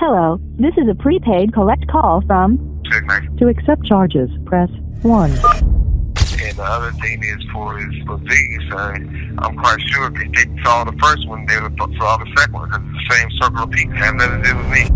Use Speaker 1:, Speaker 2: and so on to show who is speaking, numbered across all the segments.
Speaker 1: Hello, this is a prepaid collect call from
Speaker 2: Suge Knight.
Speaker 1: To accept charges, press 1.
Speaker 2: And the other thing is for Biggie, son, I'm quite sure if they saw the first one, they would saw the second one, because it's the same circle of people. Have nothing to do with me.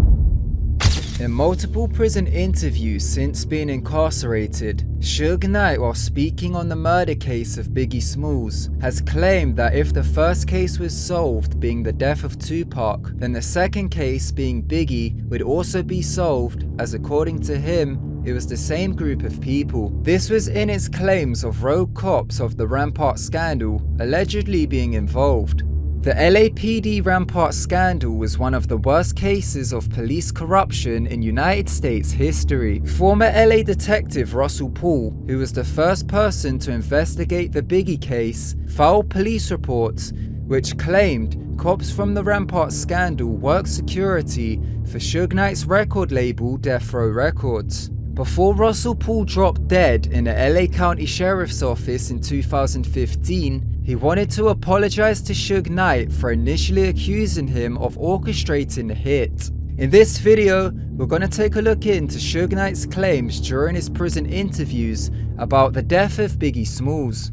Speaker 3: In multiple prison interviews since being incarcerated, Suge Knight, while speaking on the murder case of Biggie Smalls, has claimed that if the first case was solved, being the death of Tupac, then the second case, being Biggie, would also be solved, as according to him, it was the same group of people. This was in its claims of rogue cops of the Rampart scandal allegedly being involved. The LAPD Rampart scandal was one of the worst cases of police corruption in United States history. Former LA detective Russell Paul, who was the first person to investigate the Biggie case, filed police reports which claimed cops from the Rampart scandal worked security for Suge Knight's record label Death Row Records. Before Russell Paul dropped dead in the LA County Sheriff's Office in 2015, he wanted to apologize to Suge Knight for initially accusing him of orchestrating the hit. In this video, we're going to take a look into Suge Knight's claims during his prison interviews about the death of Biggie Smalls.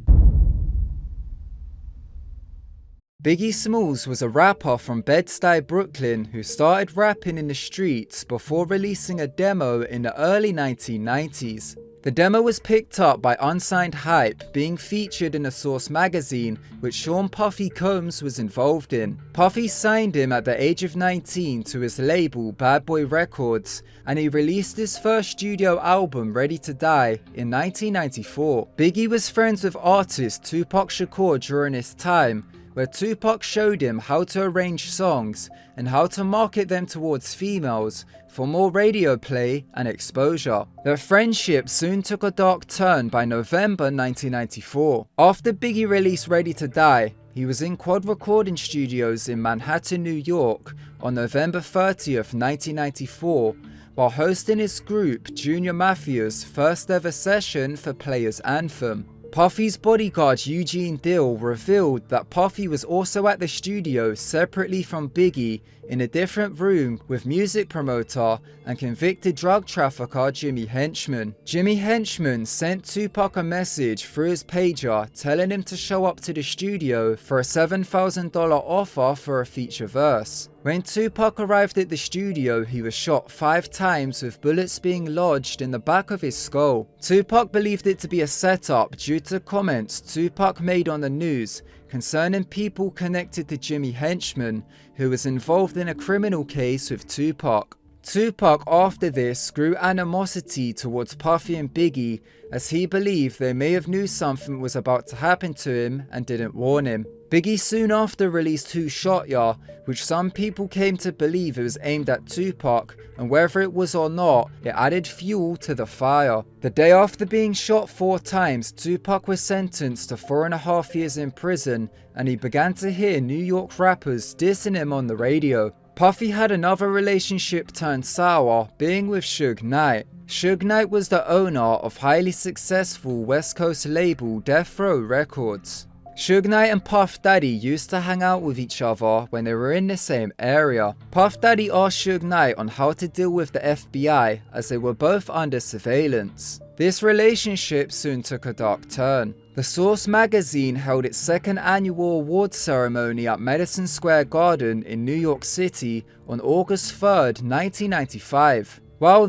Speaker 3: Biggie Smalls was a rapper from Bed-Stuy, Brooklyn who started rapping in the streets before releasing a demo in the early 1990s. The demo was picked up by Unsigned Hype, being featured in a Source magazine, which Sean Puffy Combs was involved in. Puffy signed him at the age of 19 to his label Bad Boy Records, and he released his first studio album, Ready to Die, in 1994. Biggie was friends with artist Tupac Shakur during his time, where Tupac showed him how to arrange songs and how to market them towards females for more radio play and exposure. Their friendship soon took a dark turn by November 1994. After Biggie released Ready to Die, he was in Quad Recording Studios in Manhattan, New York on November 30th, 1994, while hosting his group Junior Mafia's first ever session for Players Anthem. Puffy's bodyguard Eugene Dill revealed that Puffy was also at the studio separately from Biggie in a different room with music promoter and convicted drug trafficker Jimmy Henchman. Jimmy Henchman sent Tupac a message through his pager telling him to show up to the studio for a $7,000 offer for a feature verse. When Tupac arrived at the studio, he was shot 5 times with bullets being lodged in the back of his skull. Tupac believed it to be a setup due to comments Tupac made on the news concerning people connected to Jimmy Henchman, who was involved in a criminal case with Tupac. Tupac after this grew animosity towards Puffy and Biggie, as he believed they may have knew something was about to happen to him and didn't warn him. Biggie soon after released Who Shot Ya, which some people came to believe it was aimed at Tupac, and whether it was or not, it added fuel to the fire. The day after being shot 4 times, Tupac was sentenced to 4.5 years in prison, and he began to hear New York rappers dissing him on the radio. Puffy had another relationship turned sour, being with Suge Knight. Suge Knight was the owner of highly successful West Coast label Death Row Records. Suge Knight and Puff Daddy used to hang out with each other when they were in the same area. Puff Daddy asked Suge Knight on how to deal with the FBI, as they were both under surveillance. This relationship soon took a dark turn. The Source magazine held its 2nd annual awards ceremony at Madison Square Garden in New York City on August 3rd, 1995. While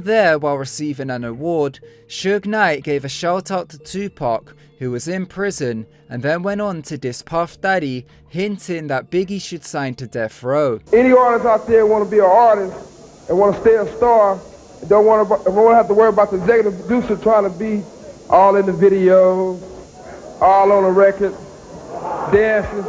Speaker 3: receiving an award, Suge Knight gave a shout out to Tupac, who was in prison, and then went on to diss Puff Daddy, hinting that Biggie should sign to Death Row.
Speaker 4: Any artist out there want to be an artist and want to stay a star, and don't want to have to worry about the executive producer trying to be all in the videos, all on the record, dancing,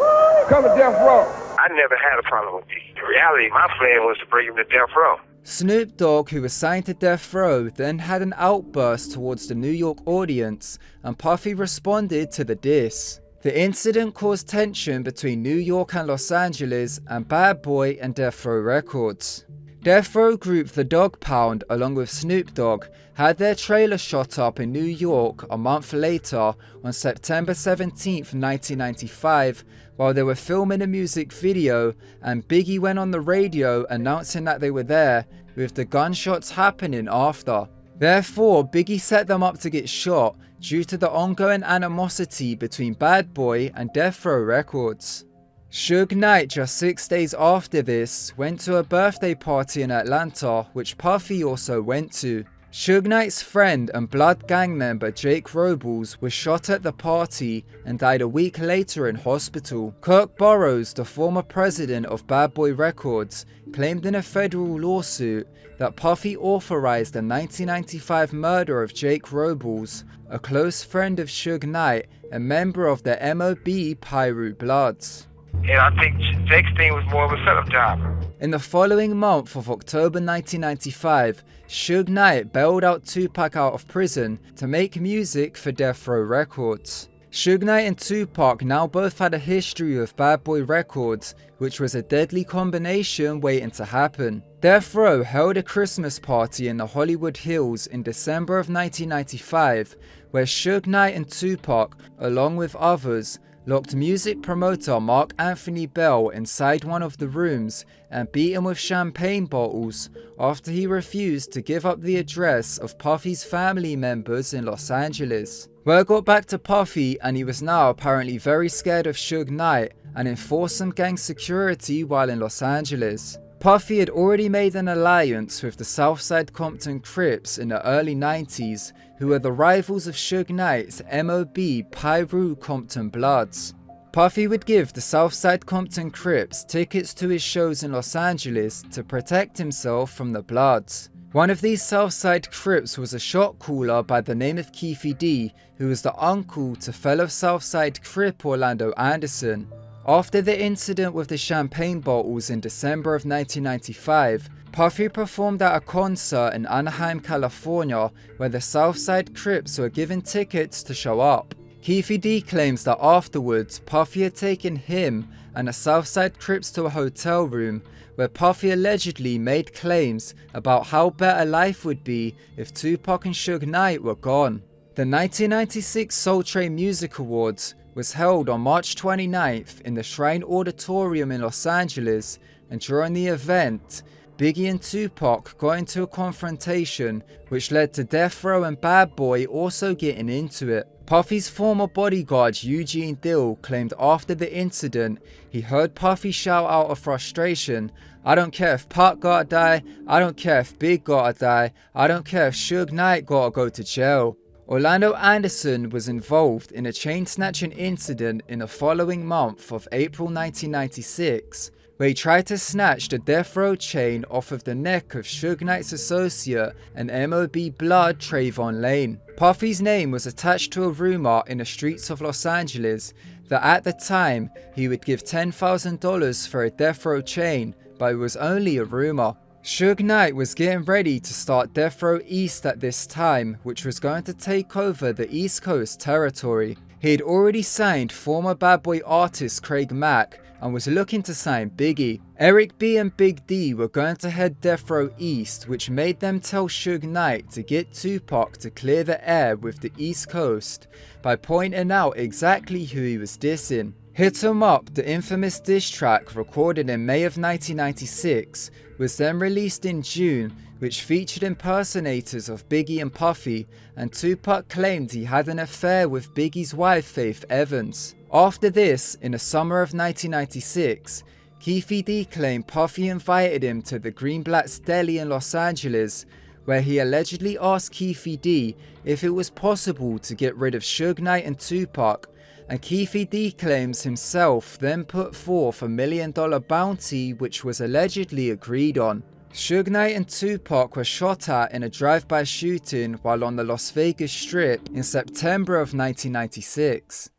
Speaker 4: come to Death Row.
Speaker 2: I never had a problem with Biggie. In reality, my plan was to bring him to Death Row.
Speaker 3: Snoop Dogg, who was signed to Death Row, then had an outburst towards the New York audience, and Puffy responded to the diss. The incident caused tension between New York and Los Angeles, and Bad Boy and Death Row Records. Death Row group The Dog Pound, along with Snoop Dogg, had their trailer shot up in New York a month later on September 17, 1995, while they were filming a music video, and Biggie went on the radio announcing that they were there, with the gunshots happening after. Therefore, Biggie set them up to get shot due to the ongoing animosity between Bad Boy and Death Row Records. Suge Knight, just 6 days after this, went to a birthday party in Atlanta, which Puffy also went to. Suge Knight's friend and Blood gang member Jake Robles was shot at the party and died a week later in hospital. Kirk Burroughs, the former president of Bad Boy Records, claimed in a federal lawsuit that Puffy authorized the 1995 murder of Jake Robles, a close friend of Suge Knight and member of the M.O.B. Pyru Bloods.
Speaker 2: And I think Jake's thing was more of a setup job.
Speaker 3: In the following month of October 1995, Suge Knight bailed out Tupac out of prison to make music for Death Row Records. Suge Knight and Tupac now both had a history with Bad Boy Records, which was a deadly combination waiting to happen. Death Row held a Christmas party in the Hollywood Hills in December of 1995, where Suge Knight and Tupac, along with others, locked music promoter Mark Anthony Bell inside one of the rooms and beat him with champagne bottles after he refused to give up the address of Puffy's family members in Los Angeles. Word got back to Puffy, and he was now apparently very scared of Suge Knight and enforced some gang security while in Los Angeles. Puffy had already made an alliance with the Southside Compton Crips in the early 90s, who were the rivals of Suge Knight's M.O.B. Pyru Compton Bloods. Puffy would give the Southside Compton Crips tickets to his shows in Los Angeles to protect himself from the Bloods. One of these Southside Crips was a shot caller by the name of p.diddy, who was the uncle to fellow Southside Crip Orlando Anderson. After the incident with the champagne bottles in December of 1995, Puffy performed at a concert in Anaheim, California, where the Southside Crips were given tickets to show up. p.diddy claims that afterwards, Puffy had taken him and the Southside Crips to a hotel room, where Puffy allegedly made claims about how better life would be if Tupac and Suge Knight were gone. The 1996 Soul Train Music Awards was held on March 29th in the Shrine Auditorium in Los Angeles, and during the event, Biggie and Tupac got into a confrontation which led to Death Row and Bad Boy also getting into it. Puffy's former bodyguard Eugene Dill claimed after the incident he heard Puffy shout out of frustration, "I don't care if Pac gotta die, I don't care if Big gotta die, I don't care if Suge Knight gotta go to jail." Orlando Anderson was involved in a chain snatching incident in the following month of April 1996, where he tried to snatch the Death Row chain off of the neck of Suge Knight's associate and M.O.B. Blood Trayvon Lane. Puffy's name was attached to a rumor in the streets of Los Angeles that at the time he would give $10,000 for a Death Row chain, but it was only a rumor. Suge Knight was getting ready to start Death Row East at this time, which was going to take over the East Coast territory. He had already signed former Bad Boy artist Craig Mack and was looking to sign Biggie. Eric B and Big D were going to head Death Row East, which made them tell Suge Knight to get Tupac to clear the air with the East Coast by pointing out exactly who he was dissing. Hit 'Em Up, the infamous diss track recorded in May of 1996, was then released in June, which featured impersonators of Biggie and Puffy, and Tupac claimed he had an affair with Biggie's wife Faith Evans. After this, in the summer of 1996, p.diddy claimed Puffy invited him to the Greenblatt's Deli in Los Angeles, where he allegedly asked p.diddy if it was possible to get rid of Suge Knight and Tupac, and p.diddy claims himself then put forth $1 million bounty, which was allegedly agreed on. Suge Knight and Tupac were shot at in a drive-by shooting while on the Las Vegas Strip in September of 1996.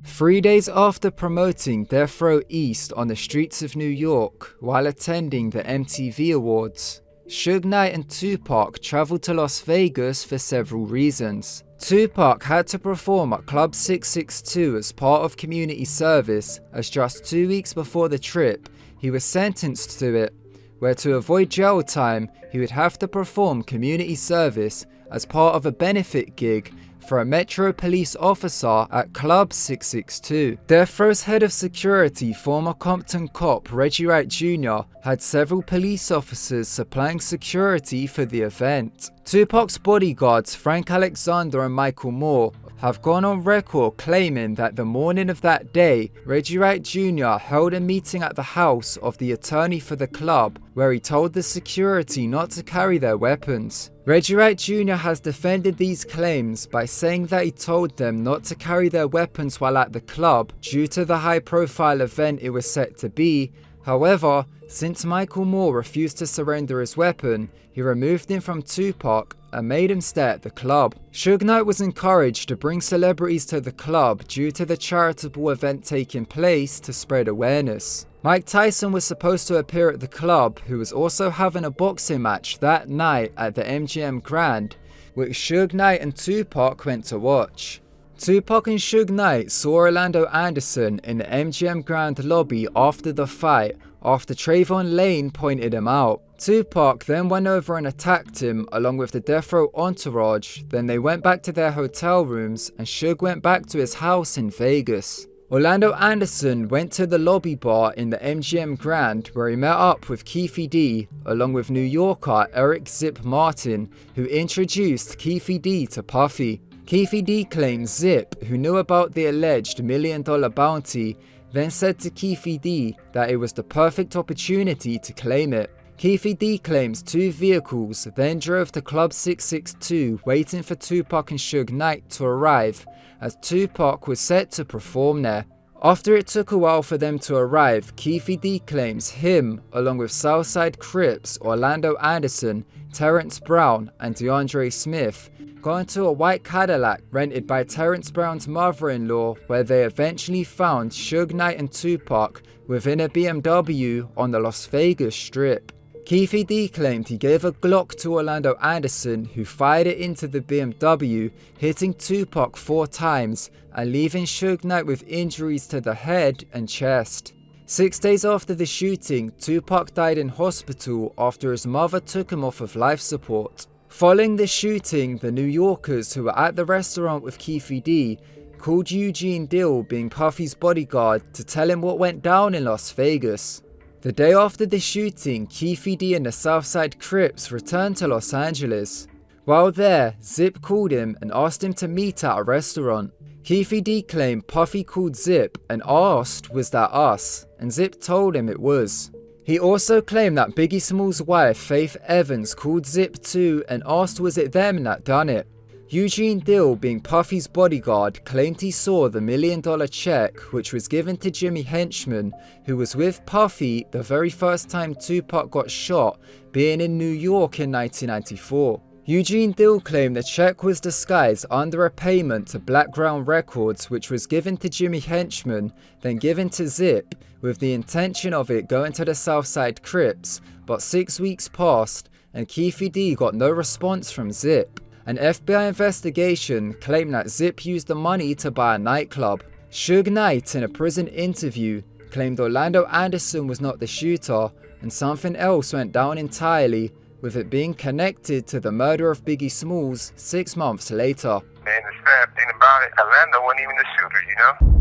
Speaker 3: 3 days after promoting Death Row East on the streets of New York while attending the MTV Awards, Suge Knight and Tupac traveled to Las Vegas for several reasons. Tupac had to perform at Club 662 as part of community service, as just 2 weeks before the trip, he was sentenced to it, where to avoid jail time, he would have to perform community service as part of a benefit gig for a Metro police officer at Club 662. Death Row's head of security, former Compton cop Reggie Wright Jr., had several police officers supplying security for the event. Tupac's bodyguards Frank Alexander and Michael Moore have gone on record claiming that the morning of that day, Reggie Wright Jr. held a meeting at the house of the attorney for the club where he told the security not to carry their weapons. Reggie Wright Jr. has defended these claims by saying that he told them not to carry their weapons while at the club due to the high-profile event it was set to be. However, since Michael Moore refused to surrender his weapon, he removed him from Tupac and made him stay at the club. Suge Knight was encouraged to bring celebrities to the club due to the charitable event taking place to spread awareness. Mike Tyson was supposed to appear at the club, who was also having a boxing match that night at the MGM Grand, which Suge Knight and Tupac went to watch. Tupac and Suge Knight saw Orlando Anderson in the MGM Grand lobby after the fight, after Trayvon Lane pointed him out. Tupac then went over and attacked him along with the Death Row entourage, then they went back to their hotel rooms and Suge went back to his house in Vegas. Orlando Anderson went to the lobby bar in the MGM Grand where he met up with p.diddy along with New Yorker Eric Zip Martin, who introduced p.diddy to Puffy. p.diddy claims Zip, who knew about the alleged $1 million bounty, then said to p.diddy that it was the perfect opportunity to claim it. p.diddy claims 2 vehicles then drove to Club 662 waiting for Tupac and Suge Knight to arrive, as Tupac was set to perform there. After it took a while for them to arrive, p.diddy claims him, along with Southside Crips, Orlando Anderson, Terrence Brown, and DeAndre Smith, got into a white Cadillac rented by Terrence Brown's mother-in-law, where they eventually found Suge Knight and Tupac within a BMW on the Las Vegas Strip. p.diddy claimed he gave a Glock to Orlando Anderson, who fired it into the BMW, hitting Tupac 4 times and leaving Suge Knight with injuries to the head and chest. 6 days after the shooting, Tupac died in hospital after his mother took him off of life support. Following the shooting, the New Yorkers who were at the restaurant with p.diddy called Eugene Dill, being Puffy's bodyguard, to tell him what went down in Las Vegas. The day after the shooting, p.diddy and the Southside Crips returned to Los Angeles. While there, Zip called him and asked him to meet at a restaurant. p.diddy claimed Puffy called Zip and asked, "Was that us?" and Zip told him it was. He also claimed that Biggie Small's wife, Faith Evans, called Zip too and asked was it them that done it. Eugene Dill, being Puffy's bodyguard, claimed he saw the $1 million check which was given to Jimmy Henchman, who was with Puffy the very first time Tupac got shot, being in New York in 1994. Eugene Dill claimed the check was disguised under a payment to Blackground Records, which was given to Jimmy Henchman, then given to Zip, with the intention of it going to the Southside Crips, but 6 weeks passed and p.diddy got no response from Zip. An FBI investigation claimed that Zip used the money to buy a nightclub. Suge Knight, in a prison interview, claimed Orlando Anderson was not the shooter and something else went down entirely, with it being connected to the murder of Biggie Smalls 6 months later.
Speaker 2: Man, the sad thing about it, Orlando wasn't even the shooter, you know?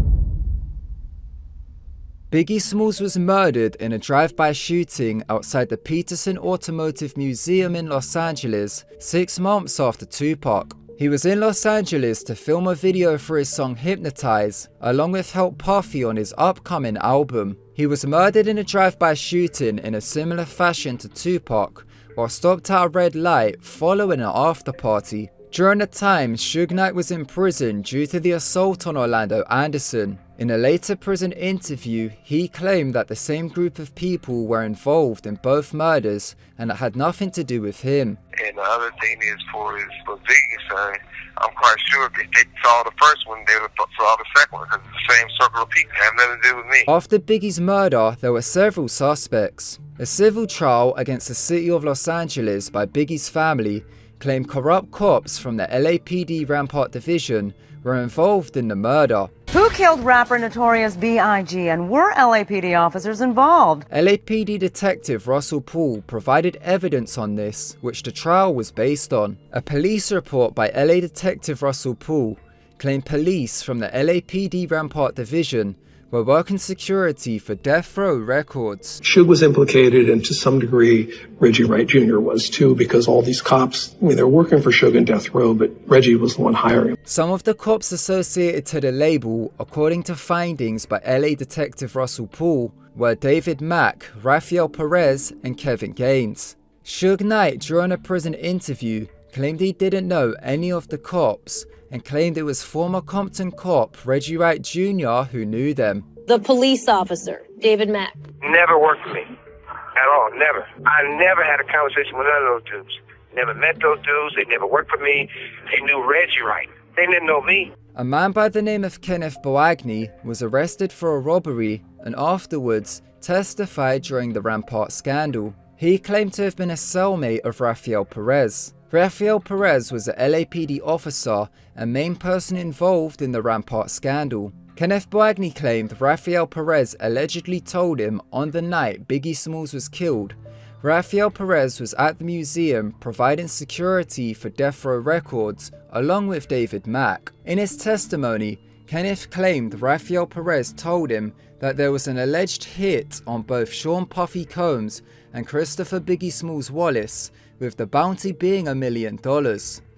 Speaker 3: Biggie Smalls was murdered in a drive-by shooting outside the Peterson Automotive Museum in Los Angeles 6 months after Tupac. He was in Los Angeles to film a video for his song Hypnotize, along with help Puffy on his upcoming album. He was murdered in a drive-by shooting in a similar fashion to Tupac, while stopped at a red light following an after-party. During the time, Suge Knight was in prison due to the assault on Orlando Anderson. In a later prison interview, he claimed that the same group of people were involved in both murders and it had nothing to do with him.
Speaker 2: And the other thing is for Biggie's son, I'm quite sure if they saw the first one, they would saw the second one, because it's the same circle of people. It has nothing to do with me.
Speaker 3: After Biggie's murder, there were several suspects. A civil trial against the city of Los Angeles by Biggie's family claimed corrupt cops from the LAPD Rampart Division were involved in the murder.
Speaker 5: Who killed rapper Notorious B.i.g. and were LAPD officers involved?
Speaker 3: LAPD detective Russell Poole provided evidence on this, which the trial was based on. A police report by LA detective Russell Poole claimed police from the LAPD Rampart Division were working security for Death Row Records.
Speaker 6: Suge was implicated, and to some degree, Reggie Wright Jr. was too, because all these cops, they're working for Suge and Death Row, but Reggie was the one hiring.
Speaker 3: Some of the cops associated to the label, according to findings by LA detective Russell Poole, were David Mack, Rafael Perez, and Kevin Gaines. Suge Knight, during a prison interview, claimed he didn't know any of the cops, and claimed it was former Compton cop Reggie Wright Jr. who knew them.
Speaker 7: The police officer, David Mack.
Speaker 8: Never worked for me. At all, never. I never had a conversation with none of those dudes. Never met those dudes. They never worked for me. They knew Reggie Wright. They didn't know me.
Speaker 3: A man by the name of Kenneth b.i.g was arrested for a robbery and afterwards testified during the Rampart scandal. He claimed to have been a cellmate of Rafael Perez. Rafael Perez was a LAPD officer and main person involved in the Rampart scandal. Kenneth b.i.g claimed Rafael Perez allegedly told him on the night Biggie Smalls was killed, Rafael Perez was at the museum providing security for Death Row Records along with David Mack. In his testimony, Kenneth claimed Rafael Perez told him that there was an alleged hit on both Sean Puffy Combs and Christopher Biggie Smalls Wallace, with the bounty being $1 million.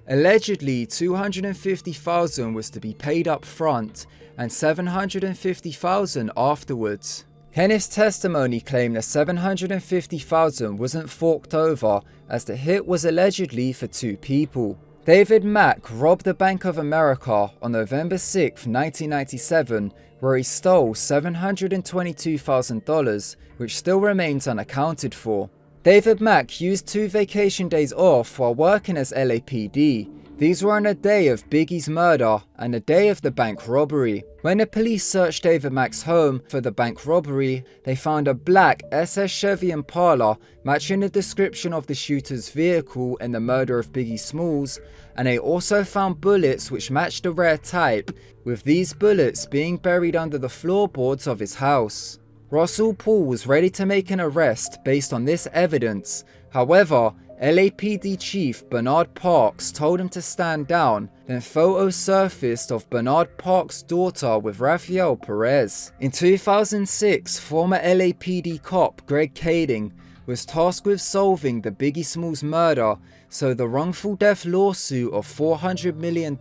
Speaker 3: Allegedly, $250,000 was to be paid up front and $750,000 afterwards. Kenneth's testimony claimed that $750,000 wasn't forked over, as the hit was allegedly for two people. David Mack robbed the Bank of America on November 6, 1997, where he stole $722,000, which still remains unaccounted for. David Mack used 2 vacation days off while working as LAPD. These were on a day of Biggie's murder and a day of the bank robbery. When the police searched David Mack's home for the bank robbery, they found a black SS Chevy Impala matching the description of the shooter's vehicle in the murder of Biggie Smalls, and they also found bullets which matched the rare type, with these bullets being buried under the floorboards of his house. Russell Poole was ready to make an arrest based on this evidence. However, LAPD Chief Bernard Parks told him to stand down, then photos surfaced of Bernard Parks' daughter with Rafael Perez. In 2006, former LAPD cop Greg Kading was tasked with solving the Biggie Smalls murder, so the wrongful death lawsuit of $400 million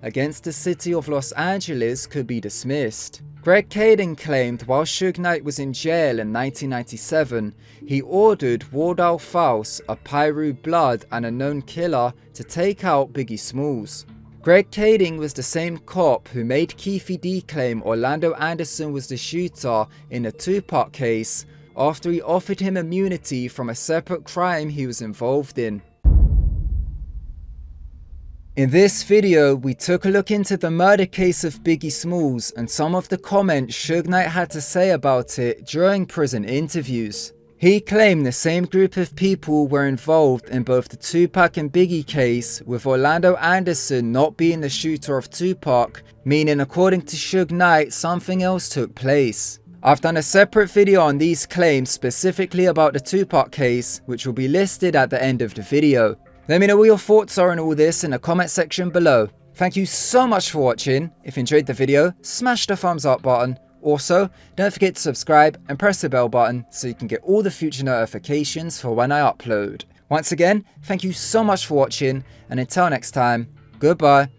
Speaker 3: against the city of Los Angeles could be dismissed. Greg Kading claimed while Suge Knight was in jail in 1997, he ordered Wardell Faust, a Pyru Blood and a known killer, to take out Biggie Smalls. Greg Kading was the same cop who made Keefe D claim Orlando Anderson was the shooter in the Tupac case, after he offered him immunity from a separate crime he was involved in. In this video, we took a look into the murder case of Biggie Smalls and some of the comments Suge Knight had to say about it during prison interviews. He claimed the same group of people were involved in both the Tupac and Biggie case, with Orlando Anderson not being the shooter of Tupac, meaning according to Suge Knight, something else took place. I've done a separate video on these claims specifically about the Tupac case, which will be listed at the end of the video. Let me know what your thoughts are on all this in the comment section below. Thank you so much for watching. If you enjoyed the video, smash the thumbs up button. Also, don't forget to subscribe and press the bell button so you can get all the future notifications for when I upload. Once again, thank you so much for watching, and until next time, goodbye.